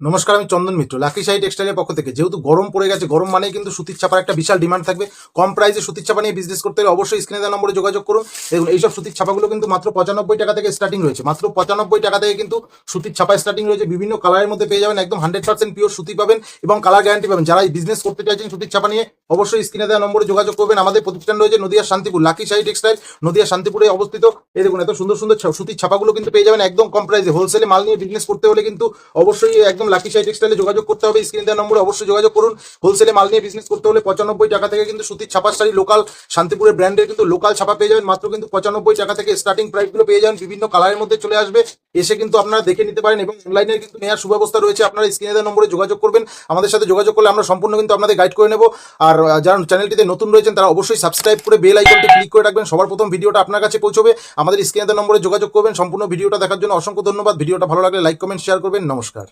নমস্কার, আমি চন্দন মিত্র, লাকি শাহী টেক্সটাইলের পক্ষ থেকে। যেহেতু গরম পড়ে গেছে, গরম মানেই কিন্তু সুতির ছাপার একটা বিশাল ডিমান্ড থাকবে। কম প্রাইসে সুতির ছাপা নিয়ে বিজনেস করতে হলে অবশ্যই স্ক্রিনে দেওয়া নম্বরে যোগাযোগ করুন। দেখুন, এইসব সুতির ছাপাগুলো কিন্তু মাত্র 95 টাকা থেকে স্টার্টিং রয়েছে। মাত্র 95 টাকা থেকে কিন্তু সুতির ছাপা স্টার্টিং রয়েছে। বিভিন্ন কালারের মধ্যে পেয়ে যাবেন, একদম 100% পিওর সুতি পাবেন এবং কালার গ্যারান্টি পাবেন। যারা এই বিজনেস করতে চাইছেন সুতির ছাপা নিয়ে, অবশ্যই স্ক্রিনে দেওয়া নম্বরে যোগাযোগ করবেন। আমাদের প্রতিষ্ঠান রয়েছে নদিয়া শান্তিপুর, লাকি শাহী টেক্সটাইল, নদিয়া শান্তিপুরে অবস্থিত। এই দেখুন, এত সুন্দর সুন্দর সুতির ছাপাগুলো কিন্তু পেয়ে যাবেন একদম কম প্রাইসে। হোলসেলে মাল নিয়ে বিজনেস করতে হলে কিন্তু অবশ্যই একদম লাকি শাহী টেক্সটাইলে যোগাযোগ করতে হবে। স্ক্রিনে দেওয়া নম্বরে অবশ্যই যোগাযোগ করুন। হোলসেলে মাল নিয়ে বিজনেস করতে হলে 95 টাকা থেকে কিন্তু সুতির ছাপার শাড়ি লোকাল শান্তিপুরের ব্র্যান্ডের কিন্তু লোকাল ছাপা পেয়ে যাবেন মাত্র কিন্তু 95 টাকা থেকে স্টার্টিং প্রাইসগুলো পেয়ে যাবেন। বিভিন্ন কালারের মধ্যে চলে আসবে, এসে কিন্তু আপনারা দেখে নিতে পারেন এবং অনলাইনে কিন্তু নেওয়ার সুব্যবস্থা রয়েছে। আপনারা স্ক্রিনে দেওয়া নম্বরে যোগাযোগ করবেন। আমাদের সাথে যোগাযোগ করলে আমরা সম্পূর্ণ কিন্তু আপনাদের গাইড করে নেব। আর যারা চ্যানেলটিতে নতুন রয়েছেন তারা অবশ্যই সাবস্ক্রাইব করে বেল আইকনটি ক্লিক করে রাখবেন। সবার প্রথম ভিডিওটা আপনার কাছে পৌঁছবে। আমাদের স্ক্রিনে দেওয়া নম্বরে যোগাযোগ করবেন। সম্পূর্ণ ভিডিওটা দেখার জন্য অসংখ্য ধন্যবাদ। ভিডিওটা ভালো লাগলে লাইক, কমেন্ট, শেয়ার করবেন। নমস্কার।